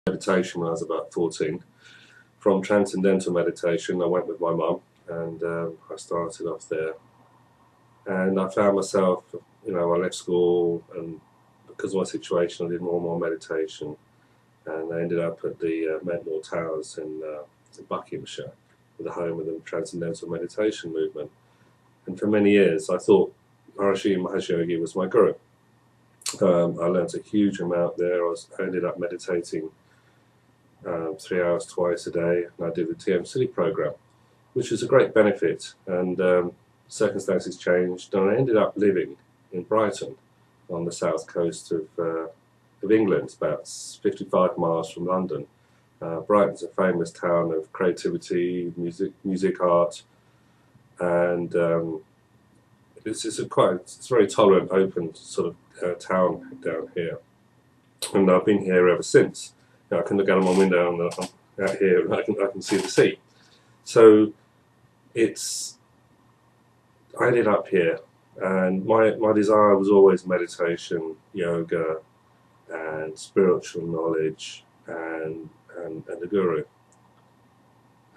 Meditation when I was about 14. From transcendental meditation, I went with my mum, and I started off there. And I found myself, I left school, and because of my situation, I did more and more meditation. And I ended up at the Mentmore Towers in Buckinghamshire, the home of the transcendental meditation movement. And for many years, I thought Maharishi Mahesh Yogi was my guru. I learned a huge amount there. I ended up meditating 3 hours twice a day, and I did the TM City program, which was a great benefit. And circumstances changed, and I ended up living in Brighton on the south coast of England, about 55 miles from London. Brighton's a famous town of creativity, music, art, and it's a very tolerant, open sort of town down here. And I've been here ever since. I can look out of my window and I'm out here, and I can see the sea. So I ended up here, and my desire was always meditation, yoga, and spiritual knowledge, and the guru.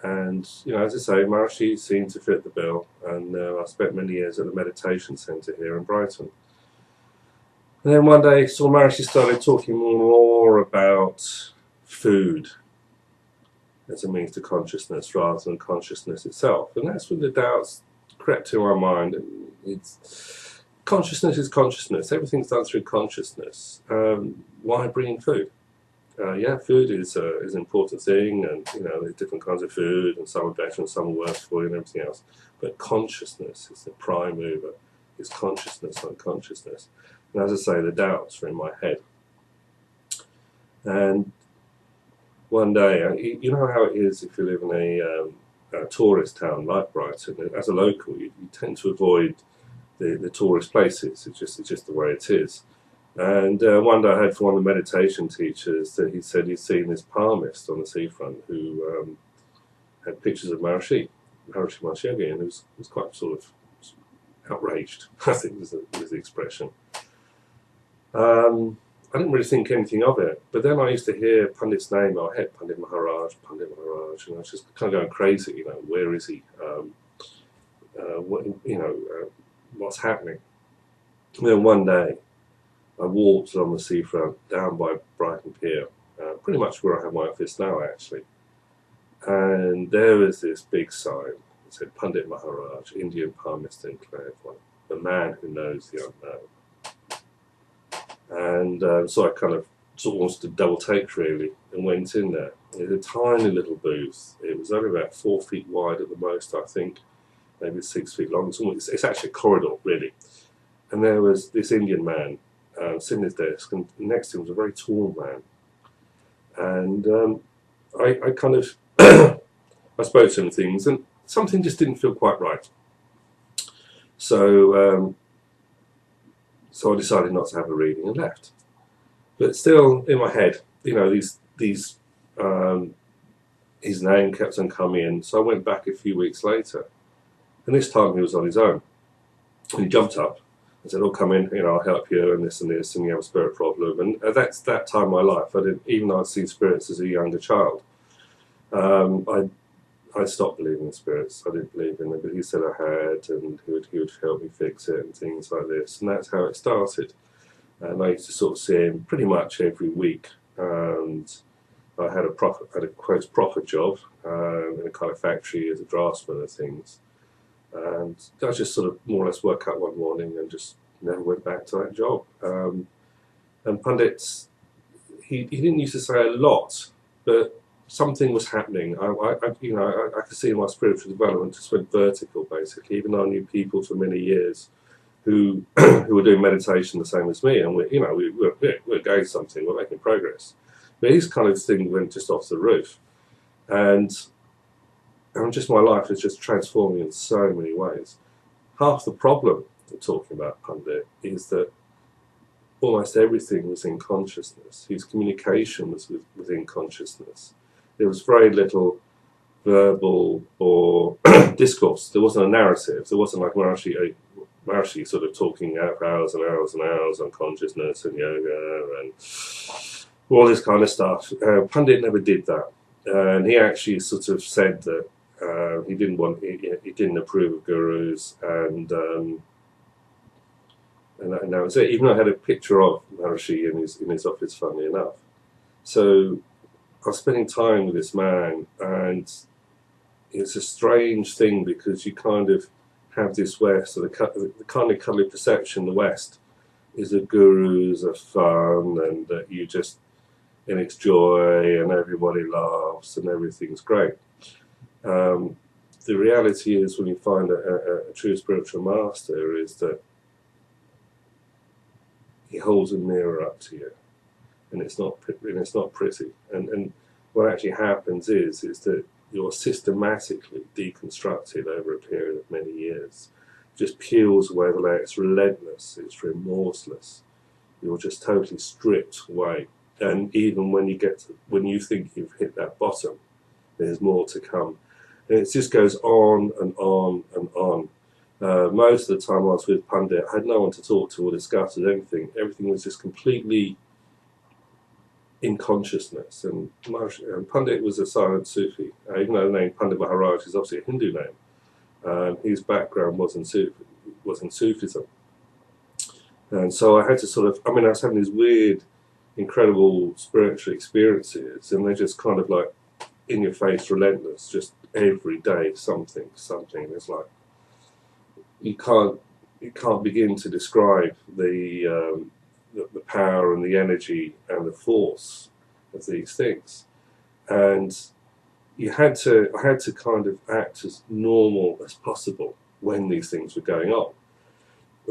And as I say, Maharishi seemed to fit the bill, and I spent many years at the meditation centre here in Brighton. And then one day, Maharishi started talking more about food as a means to consciousness rather than consciousness itself. And that's when the doubts crept to my mind. Consciousness is consciousness. Everything's done through consciousness. Why bring in food? Food is an important thing, and there's different kinds of food, and some are better and some are worse for you and everything else. But consciousness is the prime mover. It's consciousness, unconsciousness. And as I say, the doubts are in my head. And one day, you know how it is if you live in a tourist town like Brighton. As a local, you tend to avoid the tourist places. It's just the way it is. And one day I heard from one of the meditation teachers that he said he'd seen this palmist on the seafront who had pictures of Maharishi Mahesh Yogi, and he was quite sort of outraged, I think was the expression. I didn't really think anything of it, but then I used to hear Pandit's name in my head, Punditt Maharaj, and I was just kind of going crazy, where is he? What's happening? And then one day, I walked along the seafront down by Brighton Pier, pretty much where I have my office now, actually. And there was this big sign that said Punditt Maharaj, Indian palmist and clairvoyant, the man who knows the unknown. And so I kind of sort of wanted to double take, really, and went in there. It was a tiny little booth. It was only about 4 feet wide at the most, I think, maybe 6 feet long. It's actually a corridor, really. And there was this Indian man sitting at his desk, and next to him was a very tall man. And I kind of I spoke to him things, and something just didn't feel quite right. So I decided not to have a reading and left. But still, in my head, his name kept on coming in. So I went back a few weeks later, and this time he was on his own. And he jumped up and said, "Oh, come in, I'll help you, and this, and you have a spirit problem." And that's that time in my life. Even though I'd seen spirits as a younger child, I stopped believing in spirits. I didn't believe in them, but he said I had, and he would help me fix it and things like this. And that's how it started. And I used to sort of see him pretty much every week. And I had a proper job in a kind of factory as a draftsman and things. And I just sort of more or less woke up one morning and just never went back to that job. And Pandit, he didn't used to say a lot, but something was happening. I could see in my spiritual development just went vertical, basically. Even though I knew people for many years who were doing meditation the same as me, and we're going something, we're making progress. But his kind of thing went just off the roof, and just my life is just transforming in so many ways. Half the problem of talking about Pandit is that almost everything was in consciousness. His communication was within consciousness. There was very little verbal or discourse. There wasn't a narrative. There wasn't like Maharishi sort of talking out for hours and hours and hours on consciousness and yoga and all this kind of stuff. Pandit never did that, and he actually sort of said that he didn't approve of gurus, and that was it. Even though I had a picture of Maharishi in his office, funnily enough. So I was spending time with this man, and it's a strange thing because you kind of have this West, or the kind of cuddly perception the West is that gurus are fun and that you just, and it's joy and everybody laughs and everything's great. The reality is, when you find a true spiritual master, is that he holds a mirror up to you, and it's not pretty. And what actually happens is that you're systematically deconstructed over a period of many years. It just peels away the layer. It's relentless. It's remorseless. You're just totally stripped away. And even when you think you've hit that bottom, there's more to come. And it just goes on and on and on. Most of the time I was with Pandit, I had no one to talk to or discuss with anything. Everything was just completely in consciousness. And Pandit was a silent Sufi, even though the name Punditt Maharaj is obviously a Hindu name. His background wasn't Sufism. And so I had to sort of, I was having these weird, incredible spiritual experiences, and they're just kind of like in your face, relentless, just every day something. It's like you can't begin to describe the power and the energy and the force of these things. And I had to kind of act as normal as possible when these things were going on.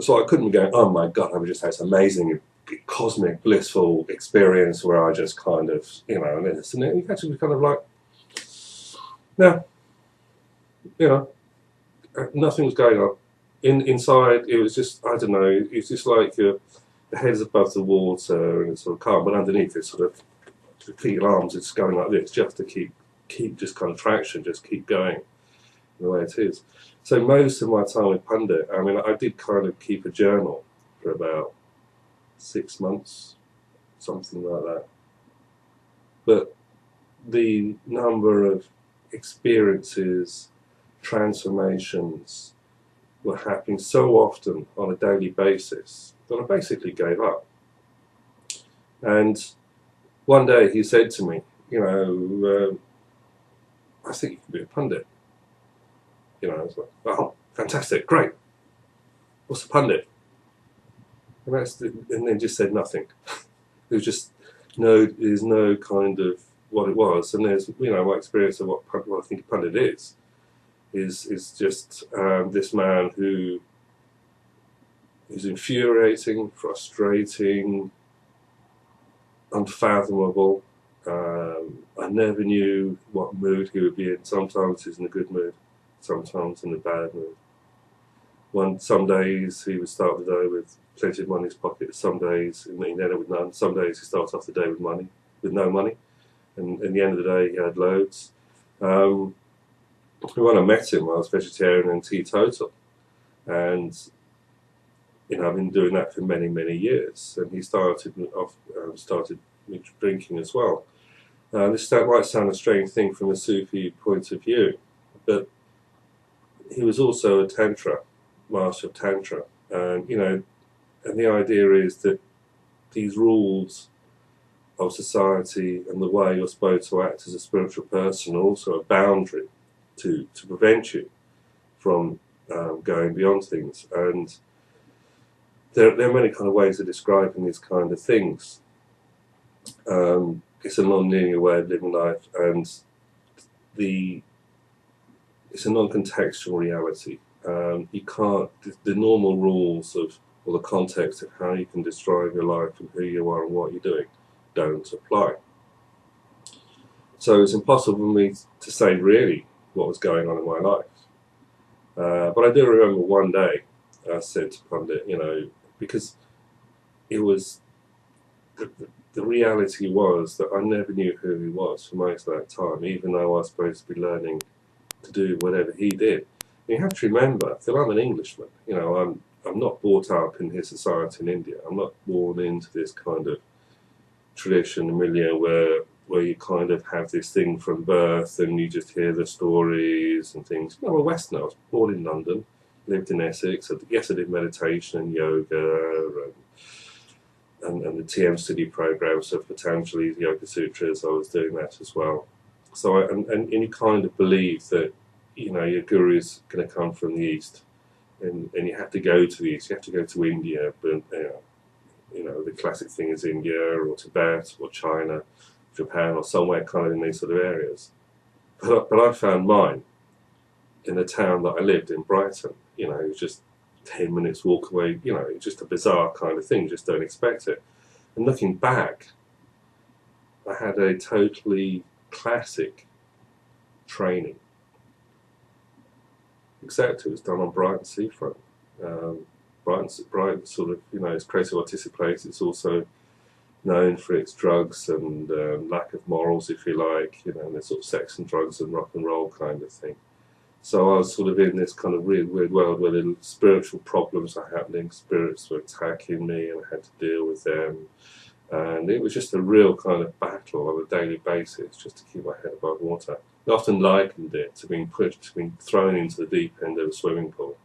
So I couldn't be going, oh my God, I just had this amazing cosmic blissful experience where I just kind of, and this, and you had to be kind of like, no, nothing was going on. Inside, it was just, I don't know, it's just like the head's above the water and it's sort of calm, but underneath it's sort of, the feet and arms, it's going like this just to keep just kind of traction, just keep going the way it is. So most of my time with Pandit, I did kind of keep a journal for about 6 months, something like that. But the number of experiences, transformations were happening so often on a daily basis that I basically gave up. And one day he said to me, I think you can be a Pandit. I was like, oh, fantastic, great. What's a Pandit? And then just said nothing. There's just there's no kind of what it was. And there's, my experience of what I think a Pandit is just this man who is infuriating, frustrating, unfathomable. I never knew what mood he would be in. Sometimes he's in a good mood, sometimes in a bad mood. Some days he would start the day with plenty of money in his pocket. Some days he ended up with none. Some days he starts off the day with no money, and at the end of the day he had loads. When I met him, I was vegetarian and teetotal, and I've been doing that for many, many years. And he started drinking as well. This might sound a strange thing from a Sufi point of view, but he was also a Tantra, master of Tantra, and and the idea is that these rules of society and the way you're supposed to act as a spiritual person are also a boundary to prevent you from going beyond things. And there are many kind of ways of describing these kind of things. It's a non-linear way of living life, and it's a non-contextual reality. You can't, the normal rules or the context of how you can describe your life and who you are and what you're doing don't apply. So it's impossible for me to say really what was going on in my life. But I do remember one day I said to Pandit, because it was, the reality was that I never knew who he was for most of that time, even though I was supposed to be learning to do whatever he did. And you have to remember that I'm an Englishman. I'm not brought up in his society in India. I'm not born into this kind of tradition, a milieu where you kind of have this thing from birth and you just hear the stories and things. I'm a Westerner. I was born in London, lived in Essex. Yes, I did meditation and yoga and the TM study program. So Patanjali's Yoga Sutras, I was doing that as well. So and you kind of believe that, you know, your guru is going to come from the East, and you have to go to the East. You have to go to India, but you know, the classic thing is India or Tibet or China, Japan, or somewhere kind of in these sort of areas. But I found mine in the town that I lived in, Brighton. You know, it was just 10 minutes walk away. You know, it's just a bizarre kind of thing. You just don't expect it. And looking back, I had a totally classic training, except it was done on Brighton seafront. Brighton sort of, you know, it's a creative artistic place. It's also known for its drugs and lack of morals, if you like, you know, and the sort of sex and drugs and rock and roll kind of thing. So I was sort of in this kind of really weird world where the spiritual problems were happening, spirits were attacking me, and I had to deal with them. And it was just a real kind of battle on a daily basis just to keep my head above water. I often likened it to being thrown into the deep end of a swimming pool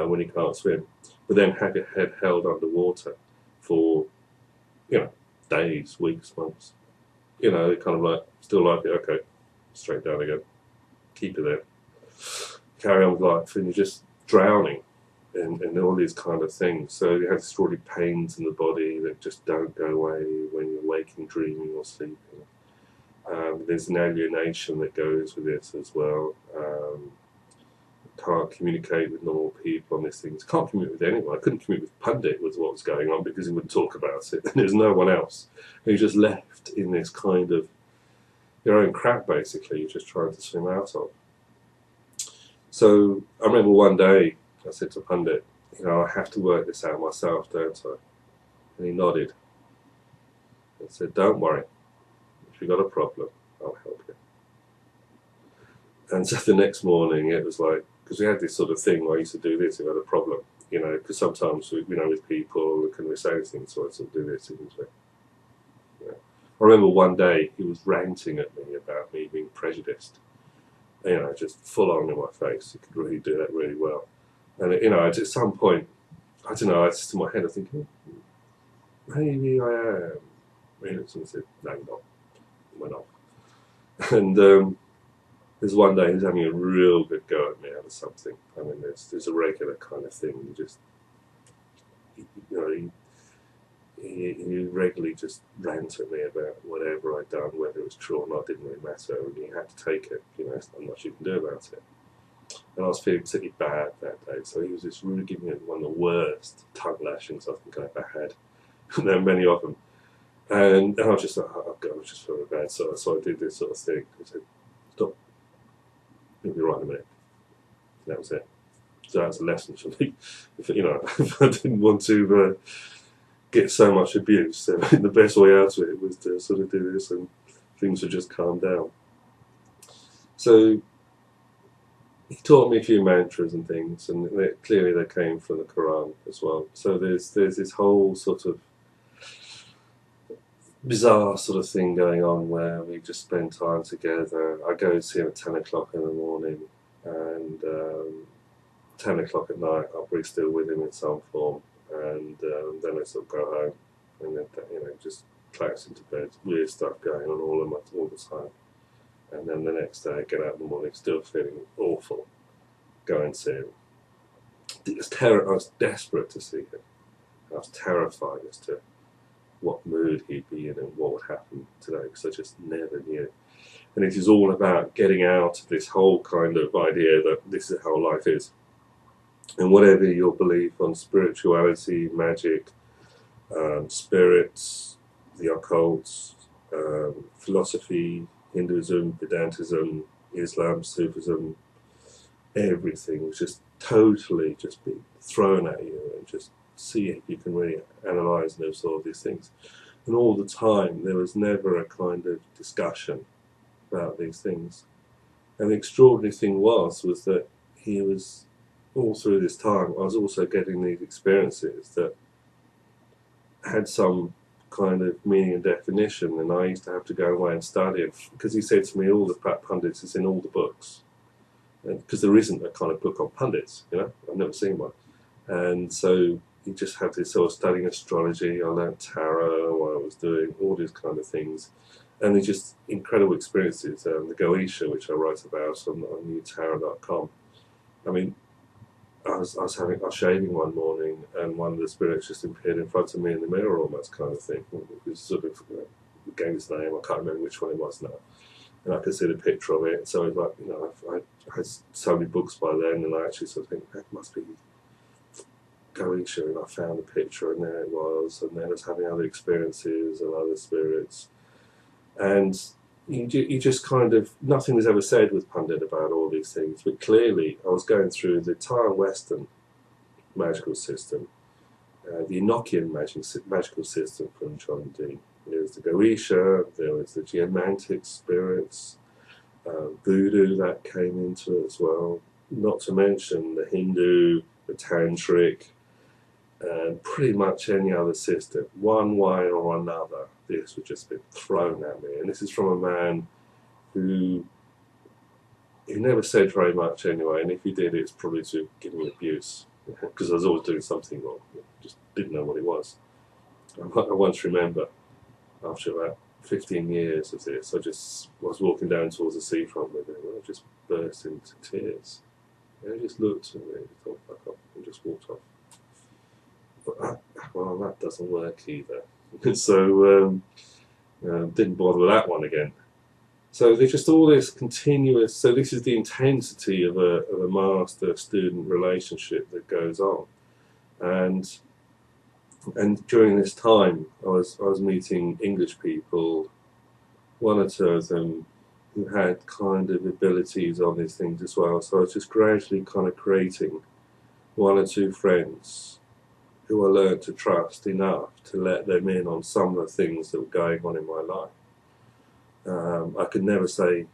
when you can't swim, but then have your head held underwater for, you know, days, weeks, months. You know, kind of like, still like it, okay, straight down again, keep it there, carry on with life, and you're just drowning in all these kind of things. So you have extraordinary pains in the body that just don't go away when you're waking, dreaming, or sleeping. There's an alienation that goes with it as well. Can't communicate with normal people on these things. Can't communicate with anyone. I couldn't communicate with Pandit with what was going on because he wouldn't talk about it. And there's no one else. You're just left in this kind of your own crap, basically. You're just trying to swim out of. So I remember one day I said to Pandit, you know, I have to work this out myself, don't I? And he nodded and said, don't worry. If you've got a problem, I'll help you. And so the next morning it was like, because we had this sort of thing where I used to do this if I had a problem, you know, because sometimes, you know, with people, can we say things, so I sort of do this, you know. I remember one day he was ranting at me about me being prejudiced, you know, just full on in my face. He could really do that really well. And, you know, at some point, I don't know, I just in my head, I'm thinking, maybe I am. And I said, no, you're not. Went off. And there's one day he's having a real good go at me out of something. I mean, there's a regular kind of thing. You just, you know, he regularly just rants at me about whatever I'd done, whether it was true or not, didn't really matter. And you had to take it. You know, there's not much you can do about it. And I was feeling particularly bad that day. So he was just really giving me one of the worst tongue lashings I think I've ever had. And there are many of them. And I was just like, oh God, I was just feeling bad. So I did this sort of thing. I said, stop. You'll be right in a minute. And that was it. So that was a lesson for me. If, you know, if I didn't want to get so much abuse, then the best way out of it was to sort of do this, and things would just calm down. So he taught me a few mantras and things, and clearly they came from the Quran as well. So there's this whole sort of bizarre sort of thing going on where we just spend time together. I go see him at 10 o'clock in the morning, and 10 o'clock at night I'll be still with him in some form, and then I sort of go home, and then, you know, just collapse into bed. Weird stuff going on all the time. And then the next day I get out in the morning still feeling awful. Go and see him. I was desperate to see him. I was terrified as to what mood he'd be in and what would happen today, because I just never knew. And it is all about getting out of this whole kind of idea that this is how life is. And whatever your belief on spirituality, magic, spirits, the occult, philosophy, Hinduism, Vedantism, Islam, Sufism, everything was just totally just being thrown at you, and just see if you can really analyse and absorb these things. And all the time there was never a kind of discussion about these things. And the extraordinary thing was that he was, all through this time, I was also getting these experiences that had some kind of meaning and definition, and I used to have to go away and study it, because he said to me, all the pundits is in all the books, because there isn't a kind of book on pundits, you know, I've never seen one. And so you just have this sort of studying astrology. I learned tarot while I was doing all these kind of things, and they're just incredible experiences. The Goetia, which I write about on newtarot.com. I mean, I was shaving one morning, and one of the spirits just appeared in front of me in the mirror, almost, kind of thing. It was sort of, gave his name. I can't remember which one it was now, and I could see the picture of it. So it was like, you know, I had so many books by then, and I actually sort of think that must be Goetia, and I found the picture, and there it was. And then I was having other experiences and other spirits, and you just kind of, nothing was ever said with Pandit about all these things, but clearly I was going through the entire Western magical system, the Enochian magical system from John Dee. There was the Goetia, there was the Geomantic spirits, voodoo that came into it as well, not to mention the Hindu, the Tantric, and pretty much any other system, one way or another. This would just been thrown at me, and this is from a man who never said very much anyway, and if he did, it's probably to give me abuse, because I was always doing something wrong, just didn't know what it was. I once remember, after about 15 years of this, I just was walking down towards the seafront with him, and I just burst into tears. And he just looked at me and thought, fuck off, and just walked off. But well, that doesn't work either. So didn't bother with that one again. So there's just all this continuous. So this is the intensity of a master-student relationship that goes on, and during this time, I was meeting English people, one or two of them who had kind of abilities on these things as well. So I was just gradually kind of creating one or two friends who I learned to trust enough to let them in on some of the things that were going on in my life. I could never say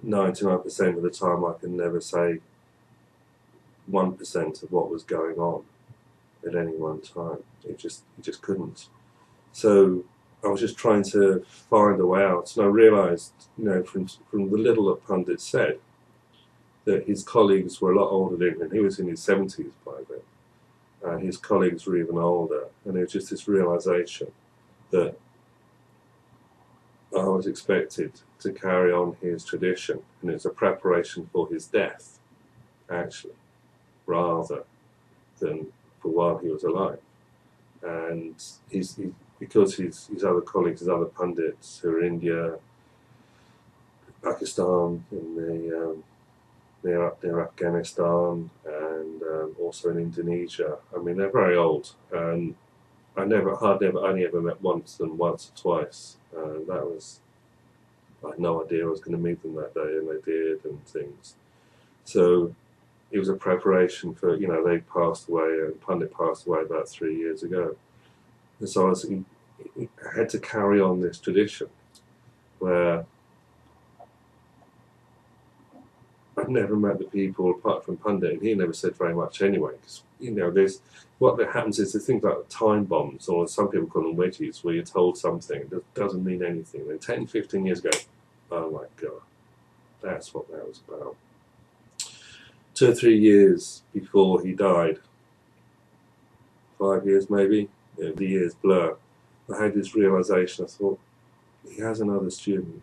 99% of the time, I could never say 1% of what was going on at any one time. You just couldn't. So I was just trying to find a way out, and I realised, you know, from the little that Pandit said, that his colleagues were a lot older than him, and he was in his 70s by then. His colleagues were even older, and it was just this realisation that I was expected to carry on his tradition, and it's a preparation for his death, actually, rather than for while he was alive. And because his other colleagues, his other pundits who are in India, Pakistan, in the near Afghanistan, and also in Indonesia. I mean, they're very old, and I only ever met once or twice. That was, I had no idea I was going to meet them that day, and they did, and things. So it was a preparation for, you know, they passed away, and Pandit passed away about 3 years ago. And so I had to carry on this tradition where I've never met the people apart from Pandit, and he never said very much anyway. Because, you know, what happens is there's things like time bombs, or some people call them wedgies, where you're told something that doesn't mean anything. Then 10, 15 years ago, oh my God, that's what that was about. 2 or 3 years before he died, 5 years maybe, you know, the years blur, I had this realization. I thought, he has another student.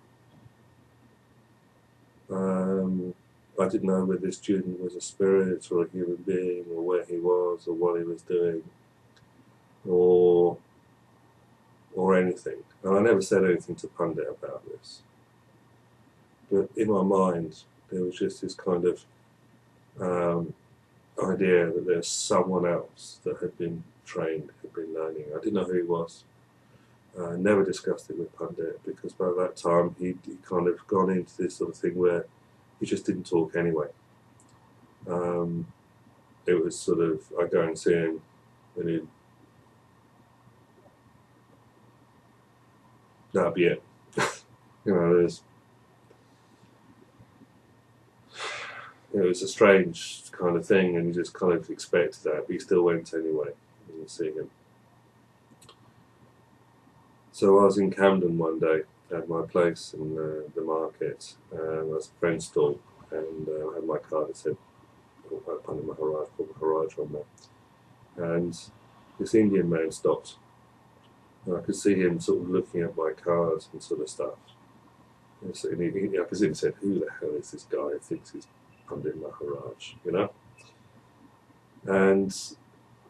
I didn't know whether this student was a spirit or a human being, or where he was, or what he was doing, or anything. And I never said anything to Pandit about this. But in my mind, there was just this kind of idea that there's someone else that had been trained, had been learning. I didn't know who he was. Never discussed it with Pandit, because by that time he'd kind of gone into this sort of thing where he just didn't talk anyway. It was sort of, I'd go and see him, and that'd be it. You know, it was a strange kind of thing, and you just kind of expected that, but he still went anyway and see him. So I was in Camden one day at my place in the market, and I was a friend's stall, and I had my card that said Punditt Maharaj, Maharaj on there. And this Indian man stopped, and I could see him sort of looking at my cards and sort of stuff. And so, I could see him said, "Who the hell is this guy who thinks he's Punditt Maharaj?" You know? And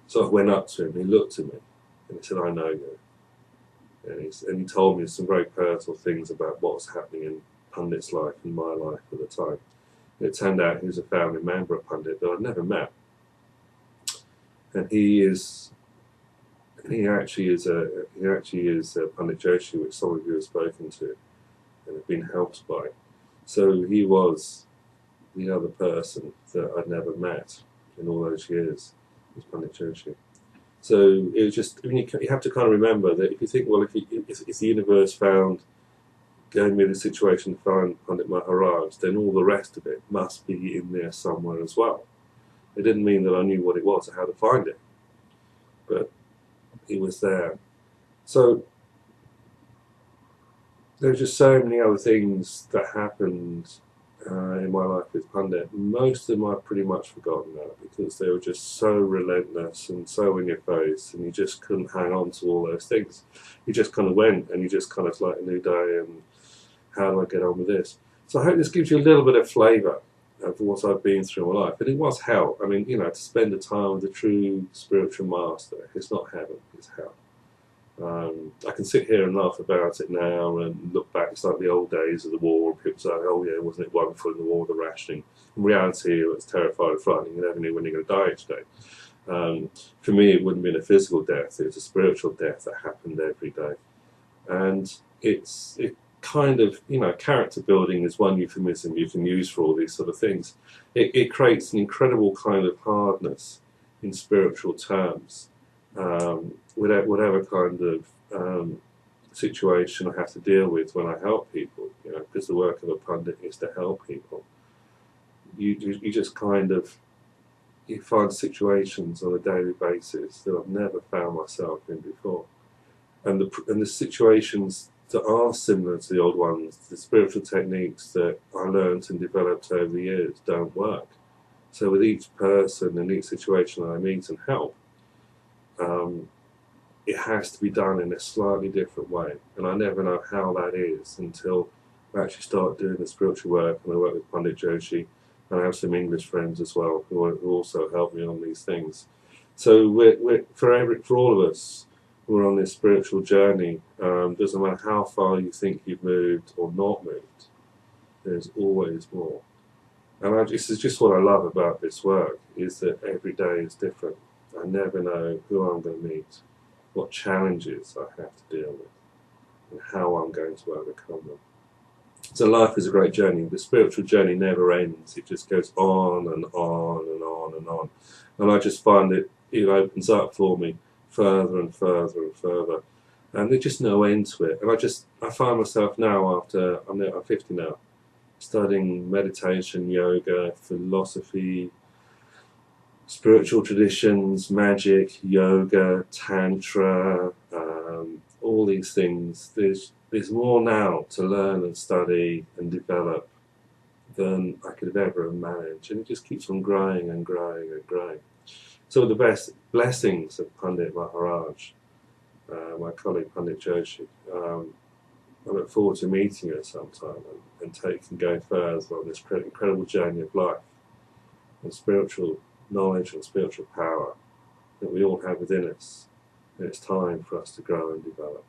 so I went up to him, he looked at me, and he said, "I know you." And he told me some very personal things about what was happening in Pandit's life and my life at the time. And it turned out he was a family member of Pandit that I'd never met. And he actually is Pandit Joshi, which some of you have spoken to and have been helped by. So he was the other person that I'd never met in all those years, was Pandit Joshi. So it was just, I mean, you have to kind of remember that if you think, well, if the universe gave me the situation to find Punditt Maharaj, then all the rest of it must be in there somewhere as well. It didn't mean that I knew what it was or how to find it, but he was there. So there's just so many other things that happened in my life with Pandit. Most of them I've pretty much forgotten now because they were just so relentless and so in your face, and you just couldn't hang on to all those things. You just kind of went, and you just kind of like a new day, and how do I get on with this? So I hope this gives you a little bit of flavour of what I've been through in my life. And it was hell. I mean, you know, to spend the time with a true spiritual master, it's not heaven, it's hell. I can sit here and laugh about it now and look back. It's like the old days of the war, and people say, "Oh yeah, wasn't it wonderful in the war, the rationing?" In reality, it was terrified, frightening. You never knew when you're going to die each day. For me, it wouldn't have been a physical death; it was a spiritual death that happened every day. And it kind of, you know, character building is one euphemism you can use for all these sort of things. It creates an incredible kind of hardness in spiritual terms. Whatever kind of situation I have to deal with when I help people, you know, because the work of a pundit is to help people. You just kind of, you find situations on a daily basis that I've never found myself in before, and the situations that are similar to the old ones, the spiritual techniques that I learned and developed over the years don't work. So with each person and each situation I meet and help, it has to be done in a slightly different way, and I never know how that is until I actually start doing the spiritual work. And I work with Pandit Joshi, and I have some English friends as well who also help me on these things. So for all of us who are on this spiritual journey, doesn't matter how far you think you've moved or not moved, there's always more. And this is just what I love about this work, is that every day is different. I never know who I'm going to meet, what challenges I have to deal with, and how I'm going to overcome them. So life is a great journey. The spiritual journey never ends. It just goes on and on and on and on. And I just find it opens up for me further and further and further. And there's just no end to it. And I find myself now, after I'm 50 now, studying meditation, yoga, philosophy, spiritual traditions, magic, yoga, tantra, all these things. There's more now to learn and study and develop than I could have ever managed, and it just keeps on growing and growing and growing. So the best blessings of Punditt Maharaj, my colleague Pandit Joshi, I look forward to meeting you sometime and going further on this incredible journey of life and spiritual knowledge and spiritual power that we all have within us. And it's time for us to grow and develop.